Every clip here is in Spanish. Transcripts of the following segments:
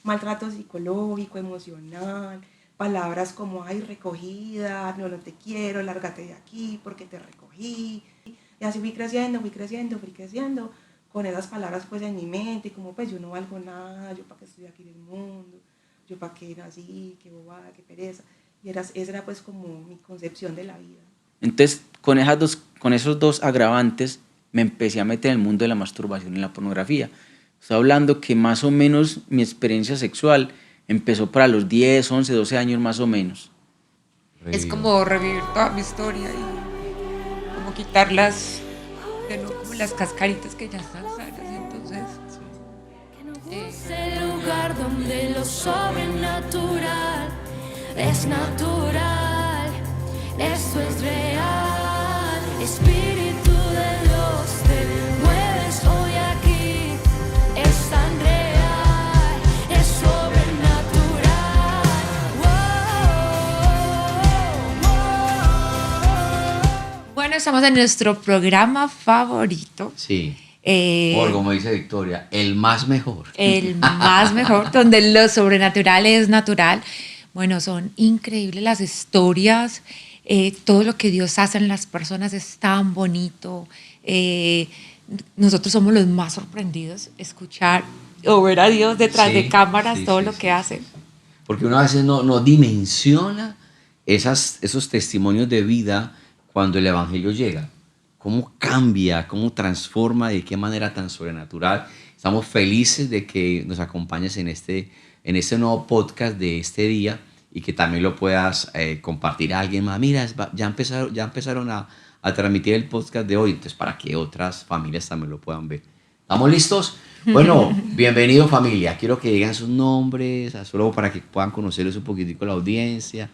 maltrato psicológico, emocional, palabras como, ay, recogida, no te quiero, lárgate de aquí porque te recogí. Y así fui creciendo, con esas palabras pues en mi mente, como pues yo no valgo nada, yo para qué estoy aquí en el mundo, yo para qué nací, qué bobada, qué pereza. Y esa era pues como mi concepción de la vida. Entonces, con esos dos agravantes, me empecé a meter en el mundo de la masturbación y la pornografía. Estoy hablando que más o menos mi experiencia sexual empezó para los 10, 11, 12 años más o menos. Es como revivir toda mi historia y como quitarlas de nuevo, como las cascaritas que ya están sanas. Entonces, es el lugar donde lo sobrenatural es natural, esto es real. Espíritu de Dios, te mueves hoy aquí, es tan real, es sobrenatural. bueno, estamos en nuestro programa favorito. Sí. O como dice Victoria, el más mejor. El más mejor, donde lo sobrenatural es natural. Bueno, son increíbles las historias, todo lo que Dios hace en las personas es tan bonito. Nosotros somos los más sorprendidos escuchar o ver a Dios detrás de cámaras, todo lo que hace. Porque uno a veces no dimensiona esos testimonios de vida cuando el Evangelio llega. Cómo cambia, cómo transforma, de qué manera tan sobrenatural. Estamos felices de que nos acompañes en este nuevo podcast de este día y que también lo puedas compartir a alguien más. Mira, ya empezaron a transmitir el podcast de hoy, entonces para que otras familias también lo puedan ver. ¿Estamos listos? Bueno, bienvenido familia. Quiero que digan sus nombres, solo para que puedan conocerles un poquitico la audiencia,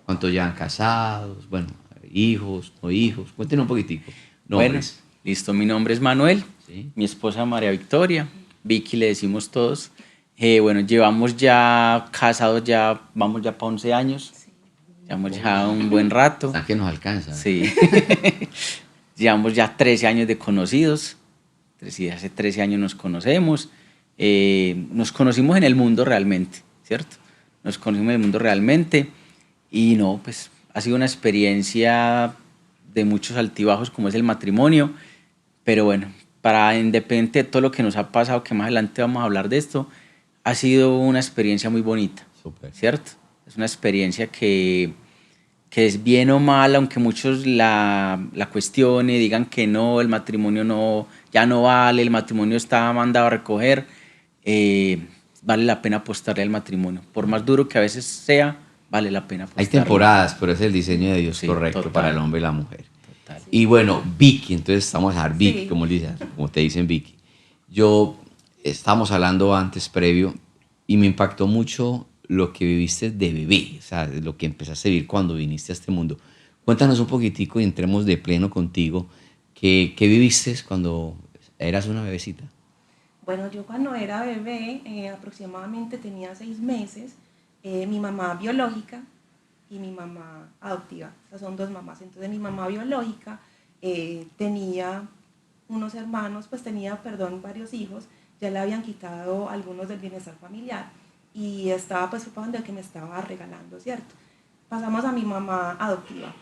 cuántos ya han casados, bueno, hijos, no hijos, cuéntenos un poquitico. Nombres. Bueno, listo, mi nombre es Manuel, ¿Sí? Mi esposa María Victoria, Vicky le decimos todos. Bueno, llevamos ya casados, vamos ya para 11 años, llevamos ya un buen rato. Hasta que nos alcanza. Sí, llevamos ya 13 años de conocidos, hace 13 años nos conocemos, nos conocimos en el mundo realmente, ¿cierto? Nos conocimos en el mundo realmente y no, pues ha sido una experiencia de muchos altibajos como es el matrimonio, pero bueno, independiente de todo lo que nos ha pasado, que más adelante vamos a hablar de esto, ha sido una experiencia muy bonita, Súper. ¿cierto? Es una experiencia que es bien o mal, aunque muchos la cuestionen, digan que no, el matrimonio ya no vale, el matrimonio está mandado a recoger, vale la pena apostarle al matrimonio, por más duro que a veces sea, vale la pena apostarle. Hay temporadas, pero es el diseño de Dios, sí, correcto, total, para el hombre y la mujer. Total. Y bueno, Vicky, entonces estamos a dejar Vicky, sí, como te dicen Vicky. Estábamos hablando antes, previo, y me impactó mucho lo que viviste de bebé, o sea, lo que empezaste a vivir cuando viniste a este mundo. Cuéntanos un poquitico y entremos de pleno contigo. ¿Qué viviste cuando eras una bebecita? Bueno, yo cuando era bebé, aproximadamente tenía 6 meses, mi mamá biológica y mi mamá adoptiva, o sea, son 2 mamás. Entonces mi mamá biológica tenía unos hermanos, varios hijos, ya le habían quitado algunos del bienestar familiar y estaba pues preocupando de que me estaba regalando, ¿cierto? Pasamos a mi mamá adoptiva.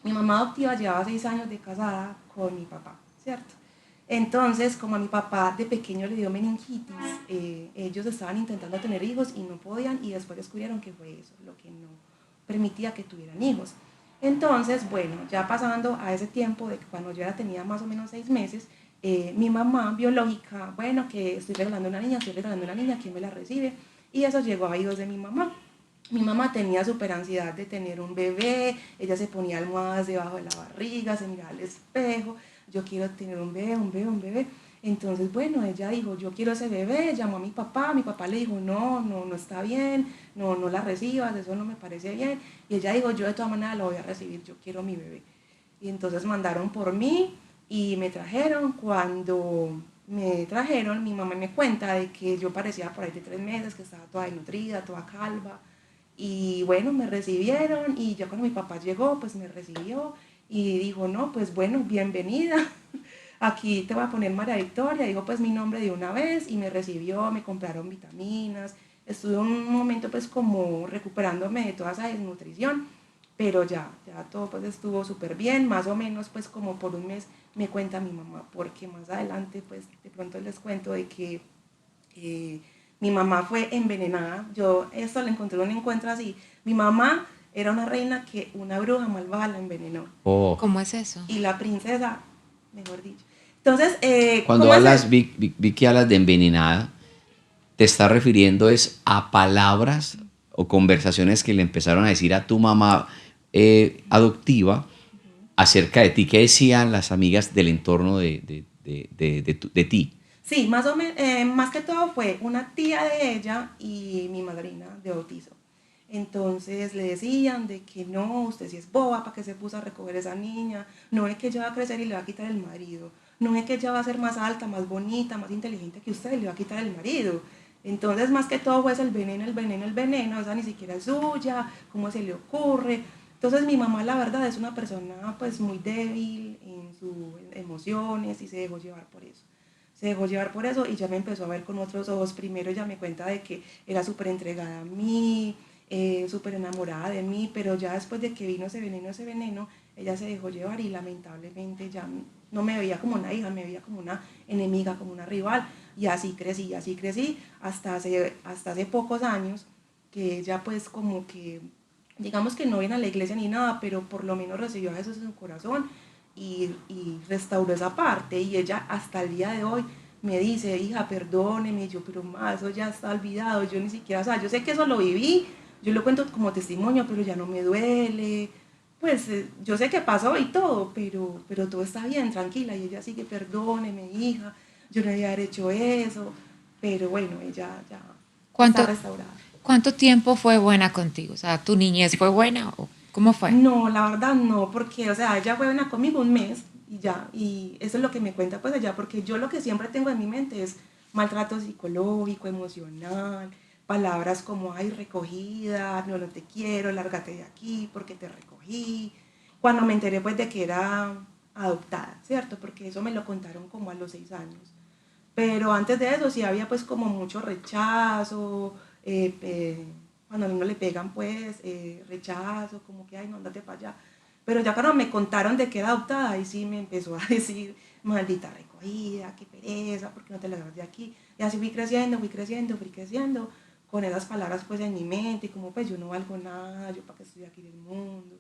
Mi mamá adoptiva llevaba 6 años de casada con mi papá, ¿cierto? Entonces, como a mi papá de pequeño le dio meningitis, ellos estaban intentando tener hijos y no podían, y después descubrieron que fue eso, lo que no permitía que tuvieran hijos. Entonces, bueno, ya pasando a ese tiempo de cuando yo ya tenía más o menos 6 meses, mi mamá biológica, bueno, que estoy regalando una niña, ¿quién me la recibe? Y eso llegó a oídos de mi mamá. Mi mamá tenía súper ansiedad de tener un bebé, ella se ponía almohadas debajo de la barriga, se miraba al espejo, yo quiero tener un bebé. Entonces, bueno, ella dijo, yo quiero ese bebé, llamó a mi papá le dijo, no está bien, no la recibas, eso no me parece bien. Y ella dijo, yo de todas maneras lo voy a recibir, yo quiero mi bebé. Y entonces mandaron por mí y me trajeron. Cuando me trajeron, mi mamá me cuenta de que yo parecía por ahí de 3 meses, que estaba toda desnutrida, toda calva. Y bueno, me recibieron y ya cuando mi papá llegó, pues me recibió y dijo, no, pues bueno, bienvenida, aquí te voy a poner María Victoria, dijo pues mi nombre de una vez y me recibió, me compraron vitaminas, estuve un momento pues como recuperándome de toda esa desnutrición, pero ya todo pues estuvo súper bien, más o menos pues como por un mes me cuenta mi mamá, porque más adelante pues de pronto les cuento de que mi mamá fue envenenada. Yo esto le encontré un encuentro así. Mi mamá era una reina que una bruja malvada la envenenó. Oh. ¿Cómo es eso? Y la princesa, mejor dicho. Entonces, Cuando ¿cómo es hablas, el- Vicky, hablas de envenenada, ¿te estás refiriendo es a palabras o conversaciones que le empezaron a decir a tu mamá adoptiva acerca de ti? ¿Qué decían las amigas del entorno de ti? Sí, más que todo fue una tía de ella y mi madrina de bautizo. Entonces le decían de que no, usted sí es boba, ¿para qué se puso a recoger esa niña? No es que ella va a crecer y le va a quitar el marido. No es que ella va a ser más alta, más bonita, más inteligente que usted y le va a quitar el marido. Entonces, más que todo fue el veneno, el veneno, el veneno. Esa ni siquiera es suya, ¿cómo se le ocurre? Entonces, mi mamá, la verdad, es una persona pues muy débil en sus emociones y se dejó llevar por eso. Se dejó llevar por eso y ya me empezó a ver con otros ojos. Primero ella me cuenta de que era súper entregada a mí, súper enamorada de mí, pero ya después de que vino ese veneno, ella se dejó llevar y lamentablemente ya no me veía como una hija, me veía como una enemiga, como una rival. Y así crecí hasta hace pocos años, que ella pues como que, digamos que no viene a la iglesia ni nada, pero por lo menos recibió a Jesús en su corazón y restauró esa parte. Y ella hasta el día de hoy me dice, hija, perdóneme. Y yo, pero más, eso ya está olvidado, yo ni siquiera, o sea, yo sé que eso lo viví, yo lo cuento como testimonio, pero ya no me duele. Pues yo sé que pasó y todo, pero todo está bien, tranquila. Y ella sigue, perdóneme, hija, yo no debía haber hecho eso, pero bueno, ella ya está ¿Cuánto, restaurada. ¿Cuánto tiempo fue buena contigo? O sea, ¿tu niñez fue buena o cómo fue? No, la verdad no, porque, o sea, ella fue una conmigo un mes y ya, y eso es lo que me cuenta pues allá, porque yo lo que siempre tengo en mi mente es maltrato psicológico, emocional, palabras como, ay, recogida, no, no te quiero, lárgate de aquí porque te recogí, cuando me enteré pues de que era adoptada, ¿cierto? Porque eso me lo contaron como a los 6 años. Pero antes de eso sí había pues como mucho rechazo, cuando a mí no le pegan pues rechazo, como que ay no, andate para allá. Pero ya cuando me contaron de que era adoptada, ahí sí me empezó a decir, maldita recogida, qué pereza, ¿por qué no te la das de aquí? Y así fui creciendo, con esas palabras pues en mi mente, como pues yo no valgo nada, yo para qué estoy aquí en el mundo,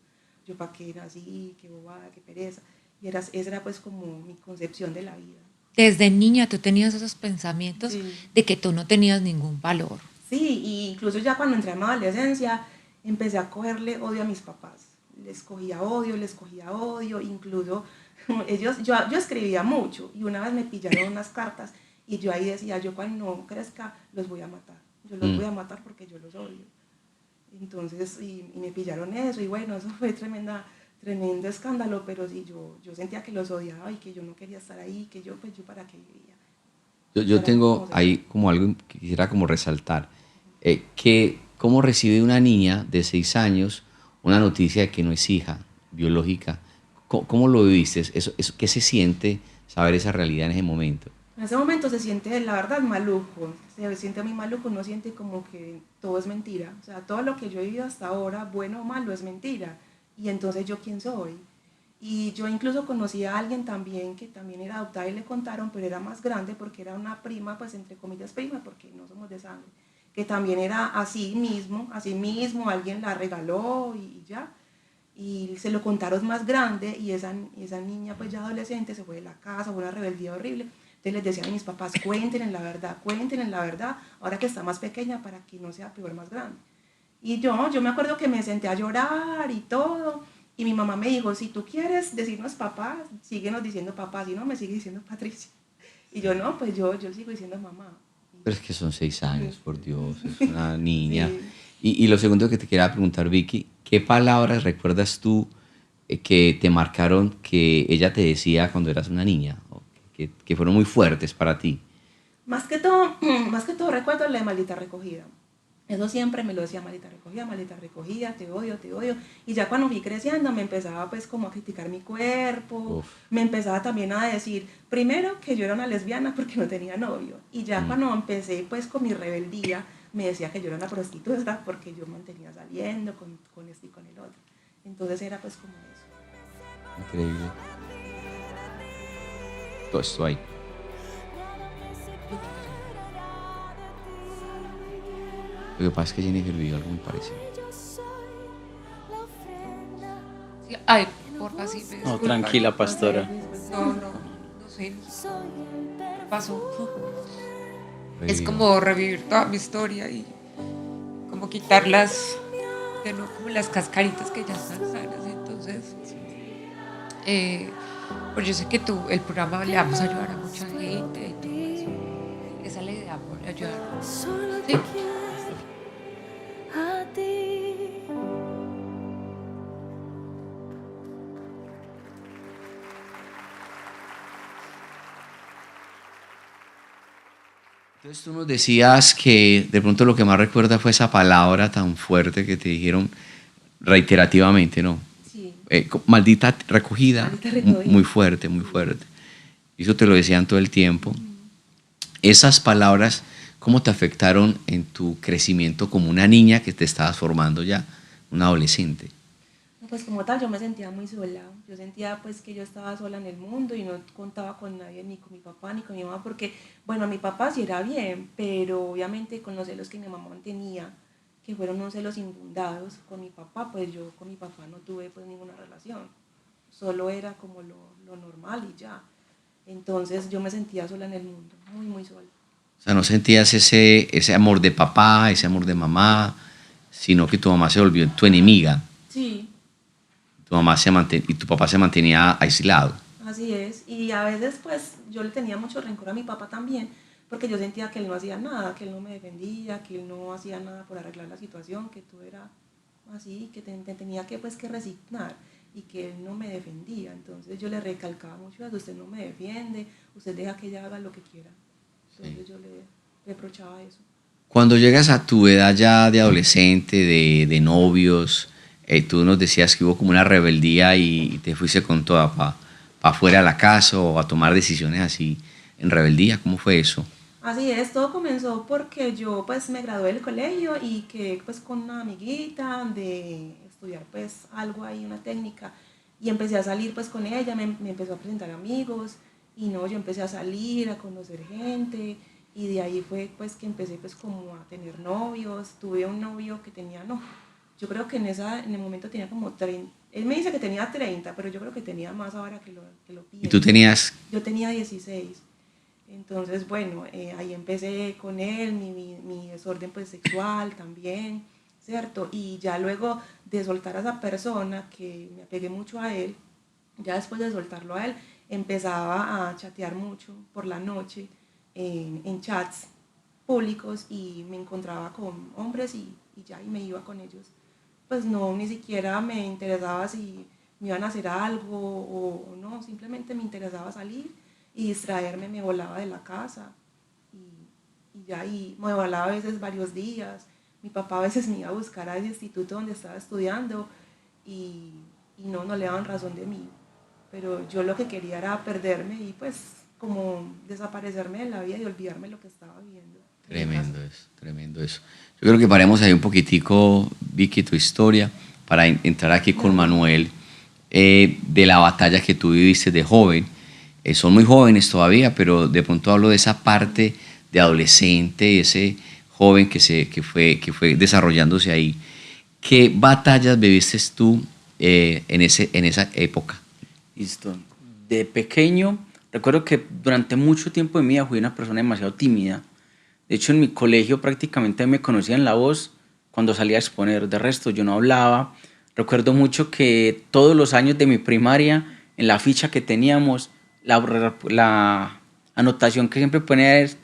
yo para qué nací, qué bobada, qué pereza. Y esa era pues como mi concepción de la vida. Desde niña tú tenías esos pensamientos Sí. de que tú no tenías ningún valor. Sí, y incluso ya cuando entré a mi adolescencia empecé a cogerle odio a mis papás. Les cogía odio, incluso yo escribía mucho y una vez me pillaron unas cartas y yo ahí decía, yo cuando no crezca los voy a matar. Yo los voy a matar porque yo los odio. Entonces, y me pillaron eso y bueno, eso fue tremendo escándalo, pero sí, yo sentía que los odiaba y que yo no quería estar ahí, que yo, pues yo para qué vivía. Yo Era tengo como ahí como algo que quisiera como resaltar, que cómo recibe una niña de 6 años una noticia de que no es hija biológica. ¿Cómo lo viviste? ¿Qué se siente saber esa realidad en ese momento? En ese momento se siente, la verdad, maluco, se siente muy maluco, uno siente como que todo es mentira, o sea, todo lo que yo he vivido hasta ahora, bueno o malo, es mentira, y entonces yo quién soy. Y yo incluso conocí a alguien también que también era adoptada y le contaron, pero era más grande porque era una prima, pues entre comillas prima, porque no somos de sangre, que también era así mismo, alguien la regaló y ya. Y se lo contaron más grande y esa niña pues ya adolescente se fue de la casa, fue una rebeldía horrible. Entonces les decían a mis papás, cuenten en la verdad, ahora que está más pequeña para que no sea peor más grande. Y yo me acuerdo que me senté a llorar y todo, y mi mamá me dijo, si tú quieres decirnos papá, síguenos diciendo papá, si no me sigue diciendo Patricia. Y yo no, pues yo sigo diciendo mamá. Pero es que son 6 años, por Dios, es una niña. Sí. Y lo segundo que te quería preguntar, Vicky, ¿qué palabras recuerdas tú que te marcaron que ella te decía cuando eras una niña? O que fueron muy fuertes para ti. Más que todo recuerdo la de maldita recogida. Eso siempre me lo decía, maldita recogida, te odio. Y ya cuando fui creciendo me empezaba pues como a criticar mi cuerpo, me empezaba también a decir, primero que yo era una lesbiana porque no tenía novio. Y ya cuando empecé pues con mi rebeldía me decía que yo era una prostituta porque yo mantenía saliendo con este y con el otro. Entonces era pues como eso. Increíble. Todo esto ahí. Lo que pasa es que Jennifer vivió algo muy parecido. Sí, ay, porfa, sí, me No, disculpa. tranquila, pastora. No sé. ¿Qué pasó? Es Revivió. como revivir toda mi historia y como quitarlas de nuevo, como las cascaritas que ya están sanas. Entonces, pues yo sé que el programa le vamos a ayudar a mucha gente y todo eso. Esa es la idea, por ayudar. Solo te Sí. quiero a ti. Entonces tú nos decías que de pronto lo que más recuerda fue esa palabra tan fuerte que te dijeron reiterativamente, ¿no? Sí. Maldita recogida, Maldita recogida. muy fuerte, muy fuerte. Y eso te lo decían todo el tiempo. Esas palabras, ¿cómo te afectaron en tu crecimiento como una niña que te estabas formando ya, una adolescente? Pues como tal yo me sentía muy sola, yo sentía pues que yo estaba sola en el mundo y no contaba con nadie, ni con mi papá ni con mi mamá, porque bueno, mi papá sí era bien, pero obviamente con los celos que mi mamá mantenía, que fueron unos celos infundados con mi papá, pues yo con mi papá no tuve pues ninguna relación, solo era como lo normal y ya. Entonces yo me sentía sola en el mundo, muy muy sola. O sea, no sentías ese amor de papá, ese amor de mamá, sino que tu mamá se volvió tu enemiga. Sí. Tu mamá y tu papá se mantenía aislado. Así es, y a veces pues yo le tenía mucho rencor a mi papá también, porque yo sentía que él no hacía nada, que él no me defendía, que él no hacía nada por arreglar la situación, que todo era así, que tenía que pues que resignar y que él no me defendía. Entonces yo le recalcaba mucho eso: usted no me defiende, usted deja que ella haga lo que quiera. Entonces yo le reprochaba eso. Cuando llegas a tu edad ya de adolescente, de novios, tú nos decías que hubo como una rebeldía y te fuiste con toda para afuera de la casa o a tomar decisiones así en rebeldía. ¿Cómo fue eso? Así es, todo comenzó porque yo pues me gradué del colegio y que pues con una amiguita de estudiar pues algo ahí, una técnica, y empecé a salir pues con ella, me empezó a presentar amigos y no, yo empecé a salir, a conocer gente y de ahí fue pues que empecé pues como a tener novios. Tuve un novio que tenía, no, yo creo que en el momento tenía como 30, él me dice que tenía 30, pero yo creo que tenía más ahora que lo pienso. ¿Y tú tenías? Yo tenía 16. Entonces, bueno, ahí empecé con él, mi desorden pues sexual también, ¿cierto? Y ya luego de soltar a esa persona, que me apegué mucho a él, ya después de soltarlo a él, empezaba a chatear mucho por la noche en chats públicos y me encontraba con hombres y ya, y me iba con ellos. Pues no, ni siquiera me interesaba si me iban a hacer algo o no, simplemente me interesaba salir y distraerme, me volaba de la casa y ya, y me volaba a veces varios días. Mi papá a veces me iba a buscar al instituto donde estaba estudiando y no le daban razón de mí, pero yo lo que quería era perderme y pues como desaparecerme de la vida y olvidarme lo que estaba viviendo. Tremendo eso. Yo creo que paremos ahí un poquitico, Vicky, tu historia, para entrar aquí con Manuel, de la batalla que tú viviste de joven. Son muy jóvenes todavía, pero de pronto hablo de esa parte de adolescente, ese joven que fue desarrollándose ahí. ¿Qué batallas viviste tú en esa época? Listo. De pequeño, recuerdo que durante mucho tiempo de mi vida fui una persona demasiado tímida. De hecho, en mi colegio prácticamente me conocían la voz cuando salía a exponer. De resto, yo no hablaba. Recuerdo mucho que todos los años de mi primaria, en la ficha que teníamos, la anotación que siempre ponía es: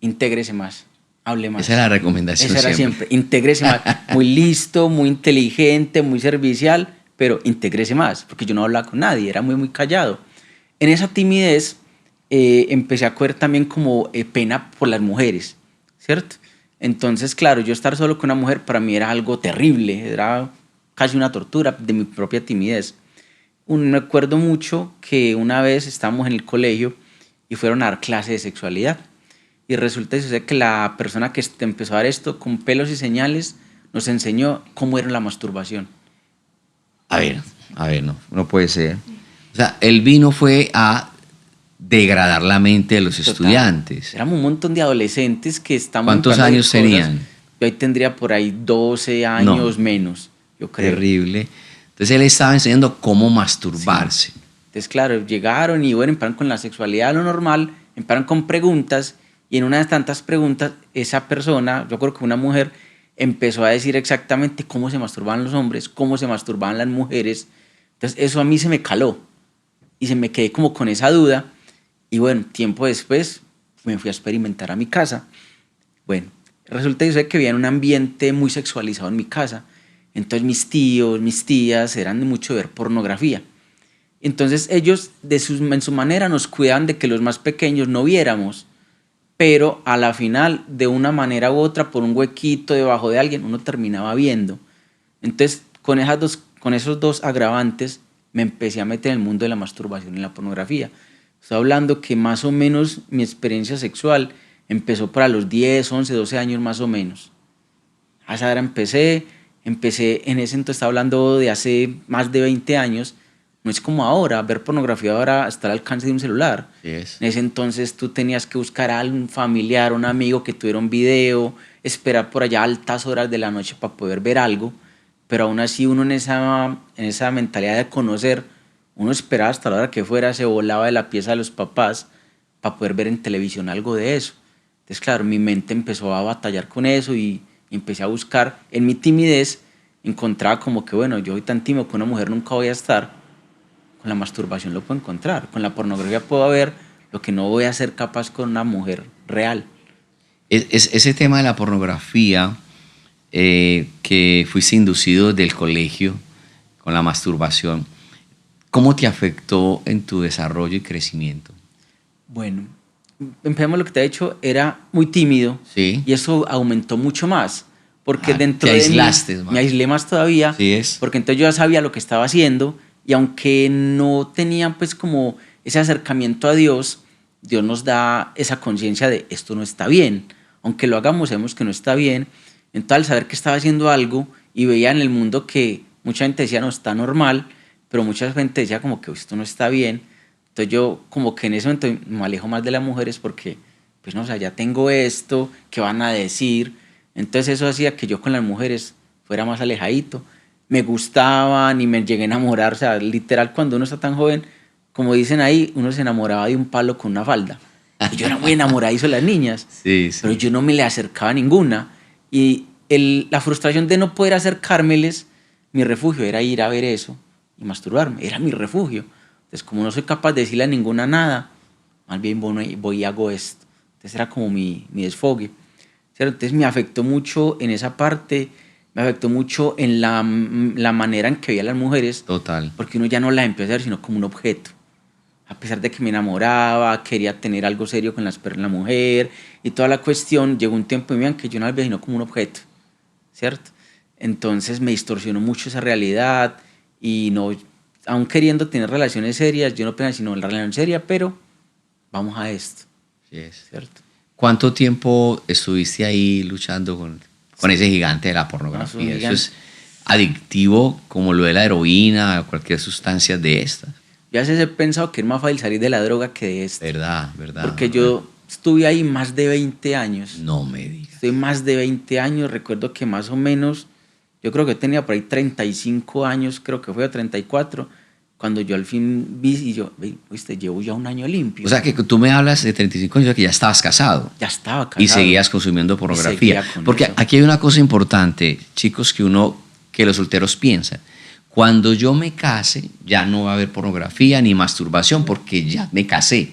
intégrese más, hable más. Esa era la recomendación. Esa era siempre, intégrese más. Muy listo, muy inteligente, muy servicial, pero intégrese más, porque yo no hablaba con nadie, era muy callado. En esa timidez empecé a coger también como pena por las mujeres, ¿cierto? Entonces, claro, yo estar solo con una mujer para mí era algo terrible, era casi una tortura de mi propia timidez. Me acuerdo mucho que una vez estábamos en el colegio y fueron a dar clase de sexualidad. y resulta y sucede que la persona que te empezó a dar esto con pelos y señales nos enseñó cómo era la masturbación. A ver, no puede ser. O sea, el vino fue a degradar la mente de los Total. estudiantes. Éramos un montón de adolescentes que estamos... ¿Cuántos buscando años cosas. tenían? Yo ahí tendría por ahí 12 años menos, yo creo. Terrible. Entonces él estaba enseñando cómo masturbarse. Entonces, claro, llegaron y bueno, empezaron con la sexualidad, lo normal, empezaron con preguntas y en una de tantas preguntas, esa persona, yo creo que una mujer, empezó a decir exactamente cómo se masturbaban los hombres, cómo se masturbaban las mujeres. Entonces, eso a mí se me caló y se me quedé como con esa duda. Y bueno, tiempo después me fui a experimentar a mi casa. Bueno, resulta que vivía en un ambiente muy sexualizado en mi casa. Entonces mis tíos, mis tías eran de mucho ver pornografía. Entonces ellos en su manera nos cuidaban de que los más pequeños no viéramos, pero a la final, de una manera u otra, por un huequito debajo de alguien, uno terminaba viendo. Entonces con esos dos agravantes me empecé a meter en el mundo de la masturbación y la pornografía. Estoy hablando que más o menos mi experiencia sexual empezó para los 10, 11, 12 años más o menos. A esa edad empecé en ese entonces, estaba hablando de hace más de 20 años, no es como ahora, ver pornografía ahora está al alcance de un celular. Sí es. En ese entonces tú tenías que buscar a un familiar, un amigo que tuviera un video, esperar por allá a altas horas de la noche para poder ver algo, pero aún así uno en esa mentalidad de conocer, uno esperaba hasta la hora que fuera, se volaba de la pieza de los papás para poder ver en televisión algo de eso. Entonces, claro, mi mente empezó a batallar con eso y empecé a buscar. En mi timidez encontraba como que, bueno, yo soy tan tímido que una mujer nunca voy a estar. Con la masturbación lo puedo encontrar. Con la pornografía puedo ver lo que no voy a ser capaz con una mujer real. Ese tema de la pornografía, que fuiste inducido del colegio con la masturbación, ¿cómo te afectó en tu desarrollo y crecimiento? Bueno, empezamos lo que te he dicho, era muy tímido. Sí. Y eso aumentó mucho más. Porque dentro te de aislaste mí, más. me aislé más todavía. Sí es. Porque entonces yo ya sabía lo que estaba haciendo. Y aunque no tenía pues como ese acercamiento a Dios, Dios nos da esa conciencia de esto no está bien. Aunque lo hagamos, sabemos que no está bien. Entonces al saber que estaba haciendo algo y veía en el mundo que mucha gente decía no está normal, pero mucha gente decía como que esto no está bien. Entonces yo como que en ese momento me alejo más de las mujeres porque pues no, o sea, ya tengo esto, ¿qué van a decir? Entonces eso hacía que yo con las mujeres fuera más alejadito. Me gustaban y me llegué a enamorar, o sea, literal cuando uno está tan joven, como dicen ahí, uno se enamoraba de un palo con una falda. Y yo era muy enamoradizo de las niñas, Sí. pero yo no me le acercaba a ninguna. Y la frustración de no poder acercármeles, mi refugio era ir a ver eso y masturbarme, era mi refugio. Entonces como no soy capaz de decirle a ninguna nada, más bien voy y hago esto. Entonces era como mi desfogue. Entonces me afectó mucho en esa parte, me afectó mucho en la manera en que veía a las mujeres. Total. Porque uno ya no las empezó a ver sino como un objeto. A pesar de que me enamoraba, quería tener algo serio con la mujer y toda la cuestión, llegó un tiempo en mi vida en que yo no las veía sino como un objeto, ¿cierto? Entonces me distorsionó mucho esa realidad y no, aún queriendo tener relaciones serias, yo no pensaba sino en la relación seria, pero vamos a esto, Sí es. ¿cierto? ¿Cuánto tiempo estuviste ahí luchando con ese gigante de la pornografía? Eso es adictivo como lo de la heroína o cualquier sustancia de estas. Yo a veces he pensado que es más fácil salir de la droga que de esto. Verdad. Porque yo estuve ahí más de 20 años. No me digas. Estoy más de 20 años. Recuerdo que más o menos, yo creo que tenía por ahí 35 años, creo que fue 34, cuando yo al fin vi y yo, viste, llevo ya un año limpio. O sea que tú me hablas de 35 años que ya estabas casado. Ya estaba casado. Y seguías consumiendo pornografía. seguía con Porque eso. aquí hay una cosa importante, chicos, que los solteros piensan. Cuando yo me case, ya no va a haber pornografía ni masturbación porque ya me casé.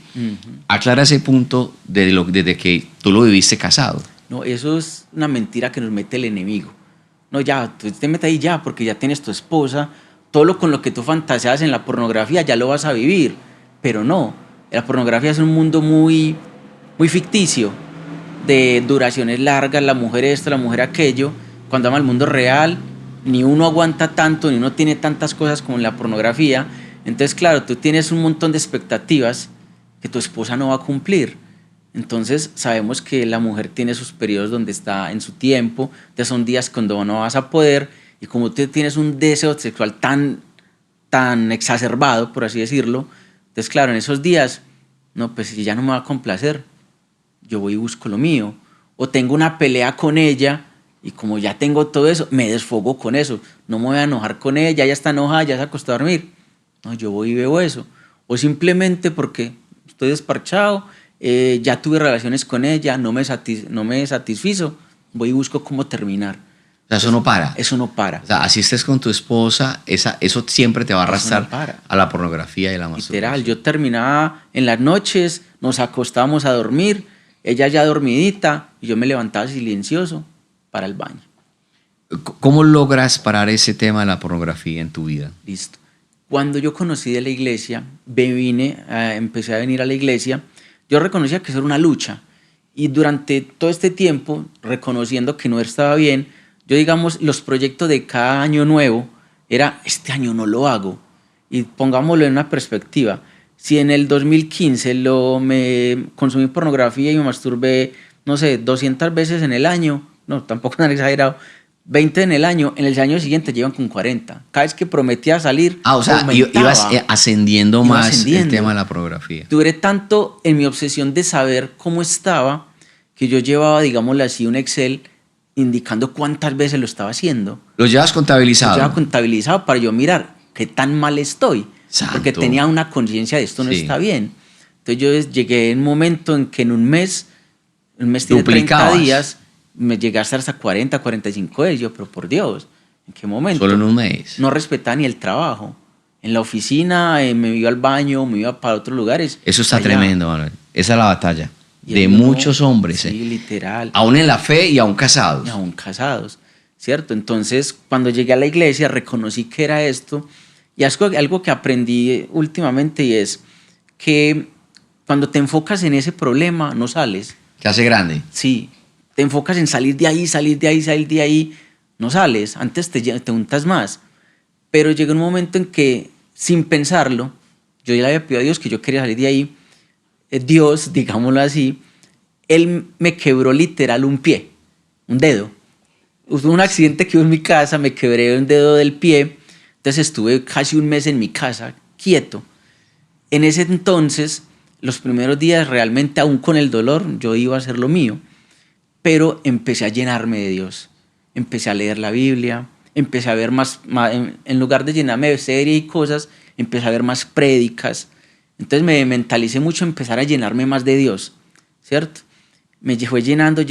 Aclara ese punto desde que tú lo viviste casado. No, eso es una mentira que nos mete el enemigo. No, ya, tú te metes ahí ya porque ya tienes tu esposa. Todo lo con lo que tú fantaseas en la pornografía ya lo vas a vivir. Pero no, la pornografía es un mundo muy, muy ficticio, de duraciones largas, la mujer esto, la mujer aquello. Cuando vamos al mundo real, ni uno aguanta tanto, ni uno tiene tantas cosas como en la pornografía. Entonces, claro, tú tienes un montón de expectativas que tu esposa no va a cumplir. Entonces sabemos que la mujer tiene sus periodos donde está en su tiempo, entonces son días cuando no vas a poder, y como tú tienes un deseo sexual tan exacerbado, por así decirlo, entonces claro, en esos días, no, pues si ya no me va a complacer, yo voy y busco lo mío, o tengo una pelea con ella, y como ya tengo todo eso, me desfogo con eso, no me voy a enojar con ella, ya está enojada, ya se acostó a dormir, no, yo voy y veo eso, o simplemente porque estoy desparchado, ya tuve relaciones con ella, no me satisfizo, voy y busco cómo terminar. O sea, eso no para. Eso no para. O sea, así estés con tu esposa, eso siempre te va a arrastrar para. a la pornografía y la masturbación. Literal, yo terminaba en las noches, nos acostábamos a dormir, ella ya dormidita, y yo me levantaba silencioso para el baño. ¿Cómo logras parar ese tema de la pornografía en tu vida? Listo. Cuando yo conocí de la iglesia, empecé a venir a la iglesia, yo reconocía que eso era una lucha. Y durante todo este tiempo, reconociendo que no estaba bien, yo, digamos, los proyectos de cada año nuevo era, este año no lo hago. Y pongámoslo en una perspectiva. Si en el 2015 me consumí pornografía y me masturbé, no sé, 200 veces en el año, no, tampoco tan exagerado, 20 en el año siguiente llevan con 40. Cada vez que prometía salir, o sea, ibas ascendiendo más el tema de la pornografía. Duré tanto en mi obsesión de saber cómo estaba, que yo llevaba, digámoslo así, un Excel indicando cuántas veces lo estaba haciendo. ¿Lo llevas contabilizado? Lo llevaba contabilizado para yo mirar qué tan mal estoy. Santo. Porque tenía una conciencia de esto no Sí. está bien. Entonces yo llegué en un momento en que en un mes tiene 30 Duplicabas. días, me llegué a estar hasta 40, 45 días. Yo, pero por Dios, ¿en qué momento? Solo en un mes. No respetaba ni el trabajo. En la oficina me iba al baño, me iba para otros lugares. Eso está allá. tremendo, Manuel. Esa es la batalla Y de uno, muchos hombres. Sí, literal. Aún en la fe y aún casados. Y aún casados, ¿cierto? Entonces, cuando llegué a la iglesia, reconocí que era esto. Y algo que aprendí últimamente, y es que cuando te enfocas en ese problema, no sales. Que hace grande. Sí, te enfocas en salir de ahí, no sales. Antes te untas más. Pero llegó un momento en que, sin pensarlo, yo ya le había pedido a Dios que yo quería salir de ahí. Dios, digámoslo así, Él me quebró literal un pie, un dedo. Hubo un accidente que hubo en mi casa, me quebré un dedo del pie. Entonces estuve casi un mes en mi casa, quieto. En ese entonces, los primeros días realmente, aún con el dolor, yo iba a hacer lo mío. Pero empecé a llenarme de Dios. Empecé a leer la Biblia, empecé a ver más en lugar de llenarme de series y cosas, empecé a ver más prédicas. Entonces me mentalicé mucho a empezar a llenarme más de Dios, ¿cierto? Me fue llenando,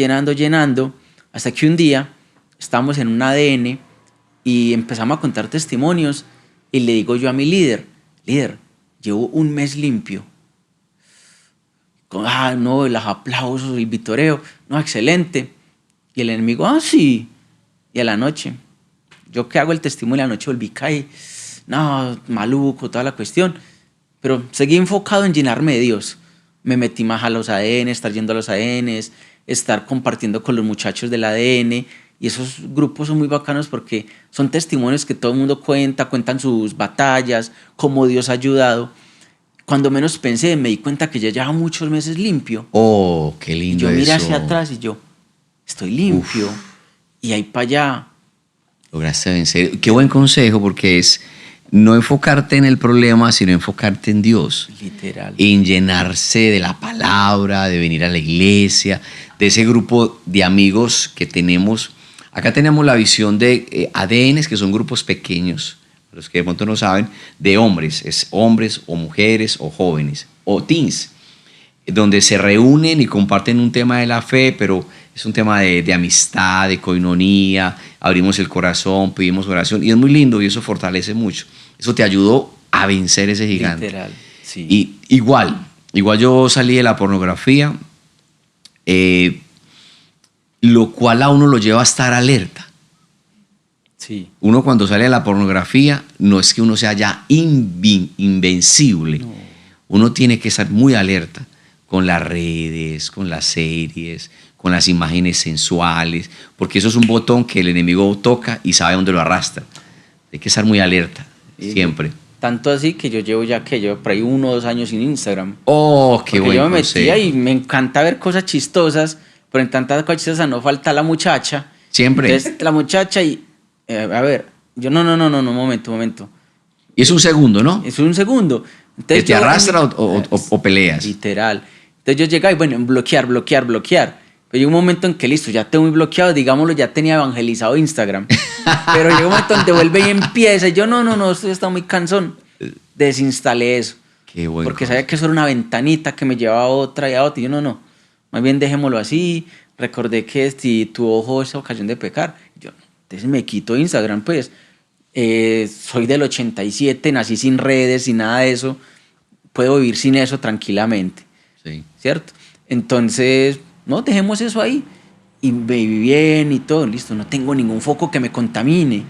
hasta que un día estábamos en un ADN y empezamos a contar testimonios y le digo yo a mi líder, llevo un mes limpio. No, los aplausos, el vitoreo, no, excelente. Y el enemigo, sí. Y a la noche, yo que hago el testimonio, a la noche volví a caer, no, maluco, toda la cuestión. Pero seguí enfocado en llenarme de Dios. Me metí más a los ADN, estar yendo a los ADNs, estar compartiendo con los muchachos del ADN. Y esos grupos son muy bacanos porque son testimonios que todo el mundo cuentan sus batallas, cómo Dios ha ayudado. Cuando menos pensé, me di cuenta que ya llevaba muchos meses limpio. Oh, qué lindo Y yo miré eso. hacia atrás y yo, estoy limpio. Uf. Y ahí para allá. Lograste vencer. Qué buen consejo, porque es no enfocarte en el problema, sino enfocarte en Dios. Literal. En llenarse de la palabra, de venir a la iglesia, de ese grupo de amigos que tenemos. Acá tenemos la visión de ADNs, que son grupos pequeños, los que de pronto no saben, de hombres. Es hombres o mujeres o jóvenes o teens, donde se reúnen y comparten un tema de la fe, pero es un tema de amistad, de coinonía, abrimos el corazón, pedimos oración, y es muy lindo y eso fortalece mucho. Eso te ayudó a vencer ese gigante. Literal, sí. Y igual yo salí de la pornografía, lo cual a uno lo lleva a estar alerta. Sí. Uno cuando sale de la pornografía, no es que uno sea ya invencible. No. Uno tiene que estar muy alerta con las redes, con las series, con las imágenes sensuales, porque eso es un botón que el enemigo toca y sabe dónde lo arrastra. Hay que estar muy alerta, siempre. Tanto así que yo llevo por ahí 1 o 2 años sin Instagram. Oh, qué Porque bueno. yo me metía y me encanta ver cosas chistosas, pero en tantas cosas chistosas no falta la muchacha. Siempre. Entonces, la muchacha y... a ver, yo no, un momento. Y es un segundo, ¿no? Es un segundo. ¿Que Entonces, te yo- arrastra o peleas? Literal. Entonces yo llegaba y bueno, en bloquear. Pero llega un momento en que listo, ya tengo muy bloqueado, digámoslo, ya tenía evangelizado Instagram. Pero llega un momento donde vuelve y empieza. Y yo, no, esto ya está muy cansón. Desinstalé eso. Qué bueno. Porque sabía que eso era una ventanita que me llevaba a otra y a otra. Y yo, no. Más bien dejémoslo así. Recordé que si tu ojo es ocasión de pecar. Yo, entonces me quito Instagram, pues. Soy del 87, nací sin redes, sin nada de eso. Puedo vivir sin eso tranquilamente. Sí. ¿Cierto? Entonces, no, dejemos eso ahí. Y me viví bien y todo, listo. No tengo ningún foco que me contamine.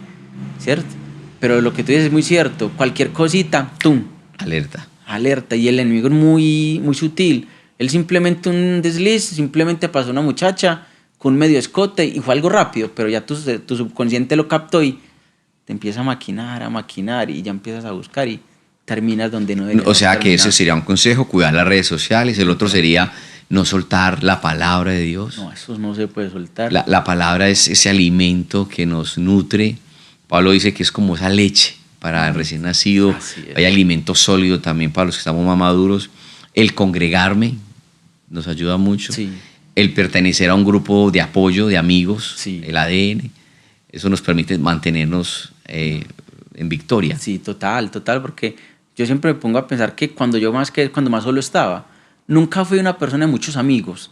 ¿Cierto? Pero lo que tú dices es muy cierto. Cualquier cosita, ¡tum! Alerta. Y el enemigo es muy, muy sutil. Él simplemente un desliz, simplemente pasó una muchacha con un medio escote y fue algo rápido, pero ya tu subconsciente lo captó y te empieza a maquinar y ya empiezas a buscar y terminas donde no deberías O sea que terminar. ese sería un consejo, cuidar las redes sociales. El otro sería no soltar la palabra de Dios. No, eso no se puede soltar. La palabra es ese alimento que nos nutre. Pablo dice que es como esa leche para el recién nacido. Así es. Hay alimento sólido también para los que estamos más maduros. El congregarme nos ayuda mucho. Sí. El pertenecer a un grupo de apoyo, de amigos, Sí. el ADN. Eso nos permite mantenernos en victoria. Sí, total, porque yo siempre me pongo a pensar que cuando más solo estaba, nunca fui una persona de muchos amigos,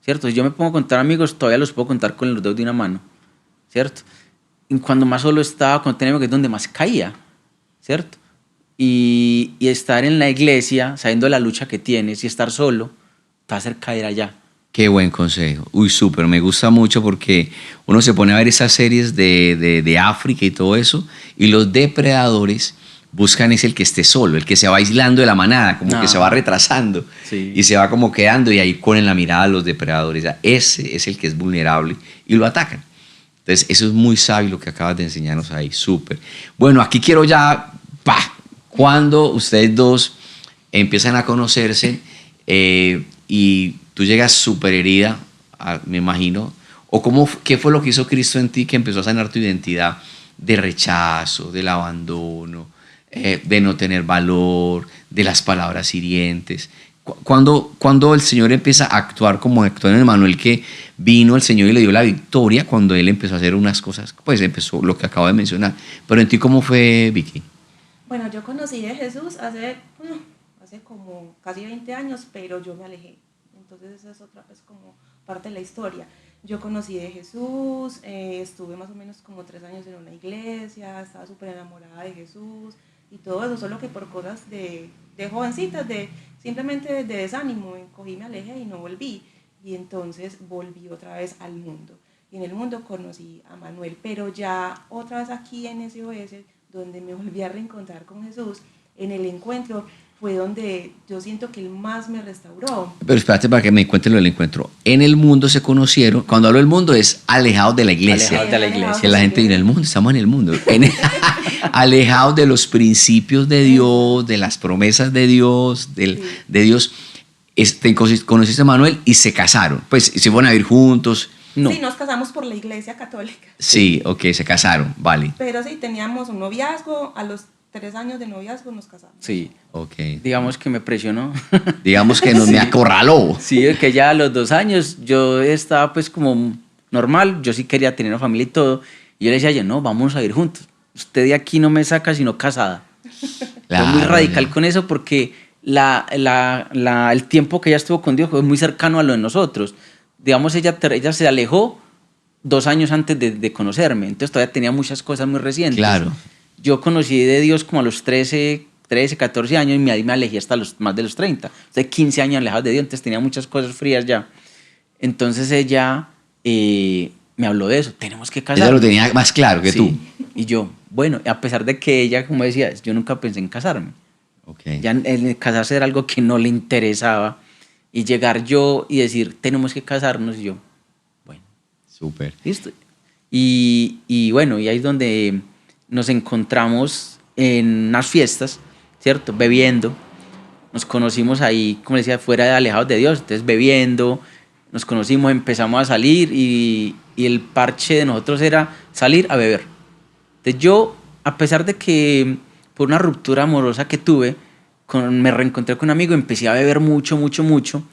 ¿cierto? Si yo me pongo a contar amigos, todavía los puedo contar con los dedos de una mano, ¿cierto? Y cuando más solo estaba, cuando tenía amigos, es donde más caía, ¿cierto? Y estar en la iglesia, sabiendo la lucha que tienes y estar solo, te va a hacer caer allá. Qué buen consejo. Uy, súper, me gusta mucho porque uno se pone a ver esas series de África y todo eso, y los depredadores buscan es el que esté solo, el que se va aislando de la manada, como que se va retrasando Sí. y se va como quedando, y ahí ponen la mirada a los depredadores. Ese es el que es vulnerable y lo atacan. Entonces, eso es muy sabio lo que acabas de enseñarnos ahí, súper. Bueno, aquí quiero ya, cuando ustedes dos empiezan a conocerse y tú llegas súper herida, me imagino, o qué fue lo que hizo Cristo en ti que empezó a sanar tu identidad de rechazo, del abandono, de no tener valor, de las palabras hirientes. Cuando el Señor empieza a actuar como actuó en Emmanuel, que vino el Señor y le dio la victoria cuando él empezó a hacer unas cosas, pues empezó lo que acabo de mencionar. Pero en ti, ¿cómo fue, Vicky? Bueno, yo conocí de Jesús hace como casi 20 años, pero yo me alejé. Entonces esa es otra, es como parte de la historia. Yo conocí de Jesús, estuve más o menos como 3 años en una iglesia, estaba súper enamorada de Jesús y todo eso, solo que por cosas de jovencitas, simplemente de desánimo, me alejé y no volví. Y entonces volví otra vez al mundo. Y en el mundo conocí a Manuel, pero ya otra vez aquí en SOS, donde me volví a reencontrar con Jesús, en el encuentro fue donde yo siento que él más me restauró. Pero espérate para que me cuente lo del encuentro. En el mundo se conocieron. Cuando hablo del mundo es alejados de la iglesia. Alejados de la iglesia. Que la gente dice, en el mundo, estamos en el mundo. Alejados de los principios de Dios, de las promesas de Dios, de Dios. Conociste a Manuel y se casaron. Pues se fueron a vivir juntos. No. Sí, nos casamos por la iglesia católica. Sí, ok, se casaron, vale. Pero sí, teníamos un noviazgo, a los 3 años de noviazgo nos casamos. Sí. Ok. Digamos que me presionó. Digamos que me acorraló. Sí, que ya a los 2 años yo estaba pues como normal, yo sí quería tener una familia y todo, y yo le decía, no, vamos a ir juntos. Usted de aquí no me saca sino casada. Claro, Fue muy radical ya. con eso porque el tiempo que ella estuvo con Dios fue muy cercano a lo de nosotros. Digamos, ella se alejó 2 años antes de conocerme, entonces todavía tenía muchas cosas muy recientes. Claro. Yo conocí de Dios como a los 13, 14 años y ahí me alejé hasta más de los 30. Entonces 15 años alejado de Dios, entonces tenía muchas cosas frías ya. Entonces ella me habló de eso, tenemos que casarnos. Ella lo tenía más claro que Sí. tú. Y yo, bueno, a pesar de que ella, como decía, yo nunca pensé en casarme. Okay. Ya el casarse era algo que no le interesaba. Y llegar yo y decir, tenemos que casarnos, y yo, bueno, Súper. listo. Y bueno, y ahí es donde nos encontramos en unas fiestas, ¿cierto? Bebiendo. Nos conocimos ahí, como decía, fuera de alejados de Dios, entonces bebiendo, nos conocimos, empezamos a salir y el parche de nosotros era salir a beber. Entonces yo, a pesar de que por una ruptura amorosa que tuve, me reencontré con un amigo, empecé a beber mucho, mucho, mucho.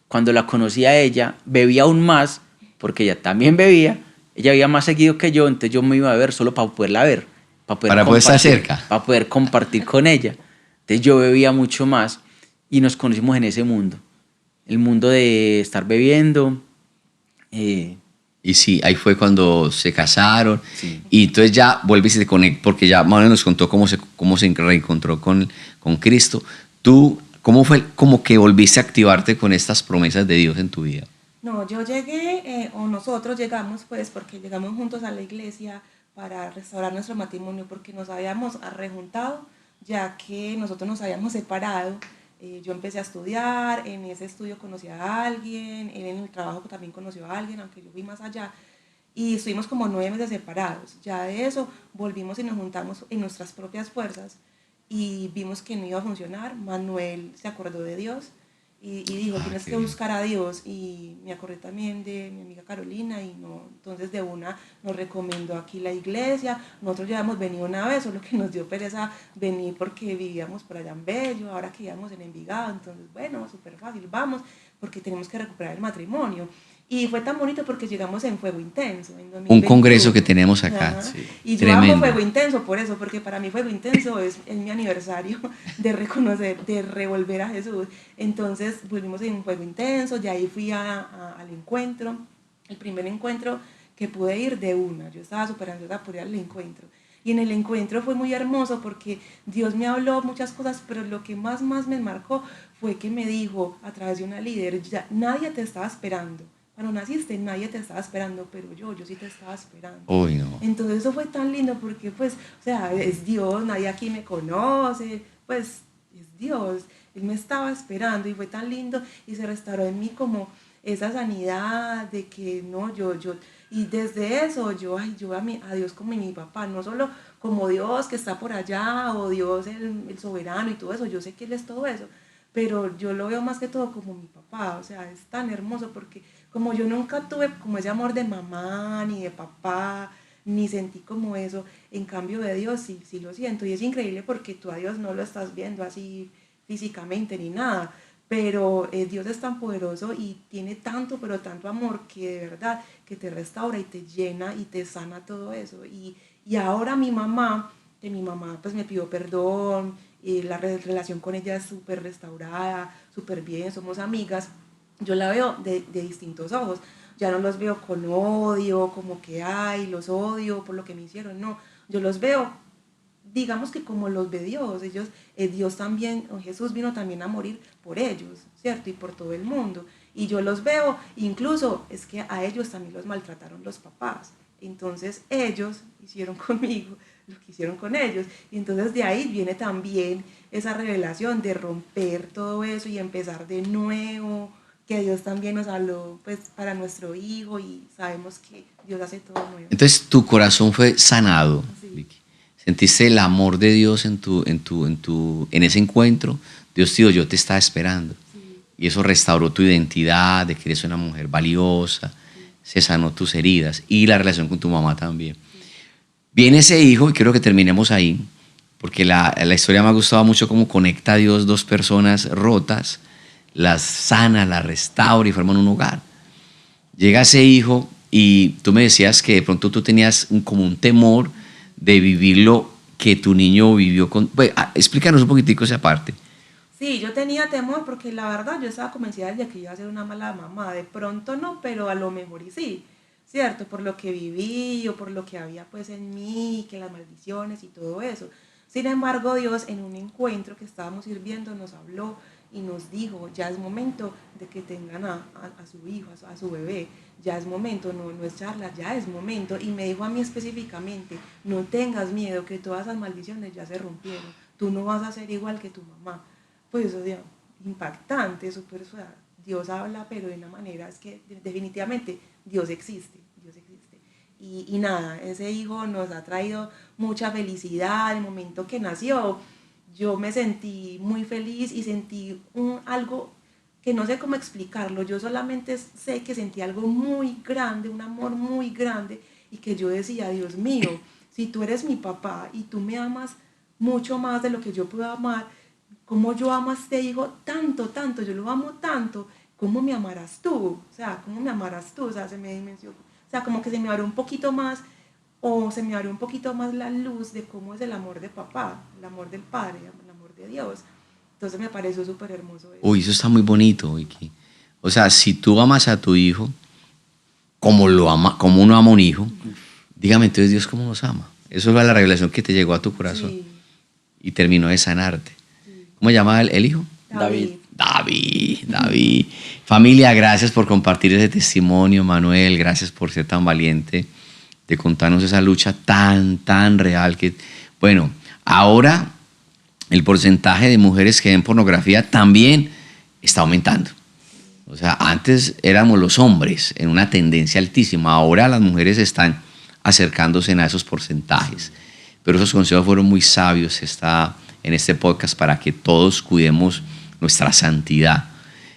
Cuando la conocí a ella, bebía aún más, porque ella también bebía, ella bebía más seguido que yo, entonces yo me iba a beber solo para poderla ver, Para poder estar cerca. para poder compartir con ella. Entonces yo bebía mucho más y nos conocimos en ese mundo, el mundo de estar bebiendo. Y sí, ahí fue cuando se casaron. Sí. Y entonces ya vuelve y se conecta, porque ya Manuel nos contó cómo se reencontró con Cristo. Tú, ¿cómo fue como que volviste a activarte con estas promesas de Dios en tu vida? No, yo llegué, o nosotros llegamos, pues, porque llegamos juntos a la iglesia para restaurar nuestro matrimonio, porque nos habíamos rejuntado, ya que nosotros nos habíamos separado. Yo empecé a estudiar, en ese estudio conocí a alguien, él en el trabajo también conoció a alguien, aunque yo fui más allá, y estuvimos como 9 meses separados. Ya de eso volvimos y nos juntamos en nuestras propias fuerzas, y vimos que no iba a funcionar. Manuel se acordó de Dios y dijo, tienes que buscar a Dios, y me acordé también de mi amiga Carolina, y no, entonces de una nos recomendó aquí la iglesia. Nosotros ya habíamos venido una vez, solo que nos dio pereza venir porque vivíamos por allá en Bello, ahora que íbamos en Envigado, entonces bueno, súper fácil, vamos, porque tenemos que recuperar el matrimonio. Y fue tan bonito porque llegamos en Fuego Intenso, en 2021. Un congreso que tenemos acá. Ajá. Sí. Y yo Tremendo. amo Fuego Intenso por eso, porque para mí Fuego Intenso es mi aniversario de reconocer, de revolver a Jesús. Entonces volvimos en Fuego Intenso, y ahí fui al encuentro, el primer encuentro que pude ir de una. Yo estaba súper ansiosa por ir al encuentro. Y en el encuentro fue muy hermoso porque Dios me habló muchas cosas, pero lo que más me marcó fue que me dijo a través de una líder, ya, nadie te estaba esperando. Cuando naciste nadie te estaba esperando, pero yo sí te estaba esperando. Uy, no. Entonces eso fue tan lindo porque pues, o sea, es Dios, nadie aquí me conoce, pues es Dios. Él me estaba esperando y fue tan lindo y se restauró en mí como esa sanidad de que no, y desde eso yo a Dios como mi papá, no solo como Dios que está por allá o Dios el soberano y todo eso, yo sé que Él es todo eso, pero yo lo veo más que todo como mi papá. O sea, es tan hermoso porque como yo nunca tuve como ese amor de mamá ni de papá, ni sentí como eso, en cambio de Dios sí lo siento, y es increíble porque tú a Dios no lo estás viendo así físicamente ni nada, pero Dios es tan poderoso y tiene tanto, pero tanto amor, que de verdad que te restaura y te llena y te sana todo eso. Y ahora que mi mamá pues me pidió perdón, y la relación con ella es súper restaurada, súper bien, somos amigas, yo la veo de distintos ojos. Ya no los veo con odio, como que ay, los odio por lo que me hicieron, no, yo los veo, digamos que como los ve Dios. Ellos, Dios también, Jesús vino también a morir por ellos, ¿cierto? Y por todo el mundo. Y yo los veo, incluso es que a ellos también los maltrataron los papás. Entonces ellos hicieron conmigo lo que hicieron con ellos. Y entonces de ahí viene también esa revelación de romper todo eso y empezar de nuevo, que Dios también nos habló pues para nuestro hijo, y sabemos que Dios hace todo nuevo. Entonces tu corazón fue sanado, Sí. Vicky. Sentiste el amor de Dios en ese encuentro. Dios te dijo, yo te estaba esperando. Sí. Y eso restauró tu identidad, de que eres una mujer valiosa. Se sanó tus heridas y la relación con tu mamá también. Viene ese hijo, y quiero que terminemos ahí, porque la historia me ha gustado mucho cómo conecta a Dios dos personas rotas, las sana, las restaura y forman un hogar. Llega ese hijo y tú me decías que de pronto tú tenías como un temor de vivir lo que tu niño vivió con... Pues, explícanos un poquitico esa parte. Sí, yo tenía temor porque la verdad yo estaba convencida de que iba a ser una mala mamá. De pronto no, pero a lo mejor y sí, ¿cierto? Por lo que viví o por lo que había pues en mí, que las maldiciones y todo eso. Sin embargo, Dios en un encuentro que estábamos sirviendo nos habló y nos dijo, ya es momento de que tengan a su hijo, a su bebé, ya es momento, no es charla, ya es momento. Y me dijo a mí específicamente, no tengas miedo, que todas esas maldiciones ya se rompieron, tú no vas a ser igual que tu mamá. Pues eso es impactante, súper, o sea, Dios habla, pero de una manera, es que definitivamente Dios existe, Dios existe. y nada, ese hijo nos ha traído mucha felicidad. El momento que nació, yo me sentí muy feliz y sentí algo que no sé cómo explicarlo. Yo solamente sé que sentí algo muy grande, un amor muy grande, y que yo decía, Dios mío, si tú eres mi papá y tú me amas mucho más de lo que yo puedo amar, ¿cómo yo amo a este hijo tanto, tanto? Yo lo amo tanto, ¿cómo me amarás tú? O sea, ¿cómo me amarás tú? O sea, como que se me abrió un poquito más, o se me abrió un poquito más la luz de cómo es el amor de papá, el amor del Padre, el amor de Dios. Entonces me pareció súper hermoso eso. Uy, eso está muy bonito, Vicky. O sea, si tú amas a tu hijo como uno ama a un hijo, dígame entonces Dios cómo nos ama. Eso es la revelación que te llegó a tu corazón, Sí, y terminó de sanarte. sí. ¿Cómo se llama el hijo? David. David. Familia, gracias por compartir ese testimonio, Manuel. Gracias por ser tan valiente de contarnos esa lucha tan real que, bueno, ahora el porcentaje de mujeres que ven pornografía también está aumentando. O sea, antes éramos los hombres en una tendencia altísima, ahora las mujeres están acercándose a esos porcentajes. Pero esos consejos fueron muy sabios en este podcast para que todos cuidemos nuestra santidad.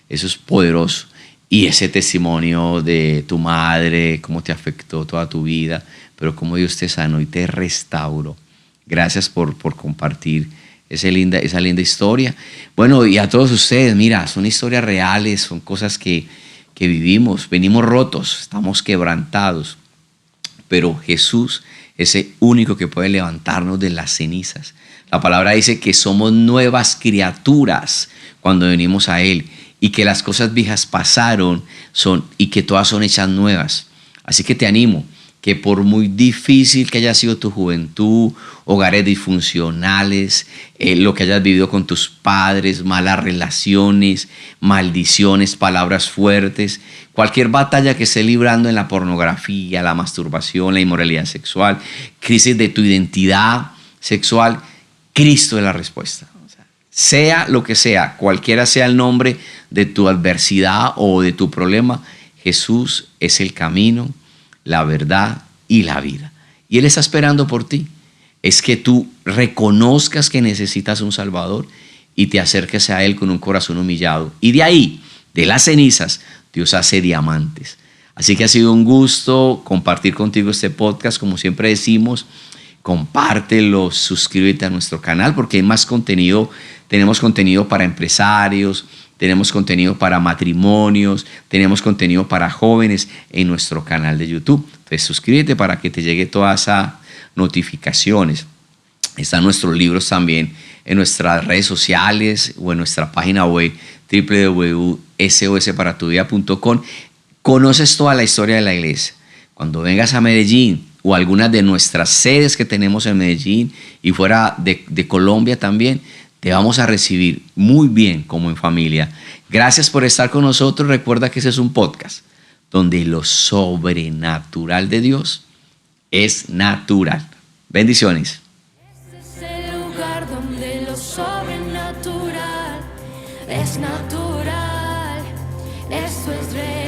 Eso es poderoso. Y ese testimonio de tu madre, cómo te afectó toda tu vida, pero cómo Dios te sanó y te restauró. Gracias por compartir esa linda historia. Bueno, y a todos ustedes, mira, son historias reales, son cosas que vivimos, venimos rotos, estamos quebrantados, pero Jesús es el único que puede levantarnos de las cenizas. La palabra dice que somos nuevas criaturas cuando venimos a Él, y que las cosas viejas pasaron y que todas son hechas nuevas. Así que te animo, que por muy difícil que haya sido tu juventud, hogares disfuncionales, lo que hayas vivido con tus padres, malas relaciones, maldiciones, palabras fuertes, cualquier batalla que esté librando en la pornografía, la masturbación, la inmoralidad sexual, crisis de tu identidad sexual, Cristo es la respuesta. O sea lo que sea, cualquiera sea el nombre de tu adversidad o de tu problema, Jesús es el camino, la verdad y la vida. Y Él está esperando por ti. Es que tú reconozcas que necesitas un Salvador y te acerques a Él con un corazón humillado. Y de ahí, de las cenizas, Dios hace diamantes. Así que ha sido un gusto compartir contigo este podcast. Como siempre decimos, compártelo, suscríbete a nuestro canal porque hay más contenido. Tenemos contenido para empresarios, tenemos contenido para matrimonios, tenemos contenido para jóvenes en nuestro canal de YouTube. Entonces suscríbete para que te llegue todas esas notificaciones. Están nuestros libros también en nuestras redes sociales o en nuestra página web www.sosparatuvida.com. Conoces toda la historia de la iglesia. Cuando vengas a Medellín o algunas de nuestras sedes que tenemos en Medellín y fuera de Colombia también, te vamos a recibir muy bien como en familia. Gracias por estar con nosotros. Recuerda que ese es un podcast donde lo sobrenatural de Dios es natural. Bendiciones. Este es el lugar donde lo sobrenatural es natural. Esto es real.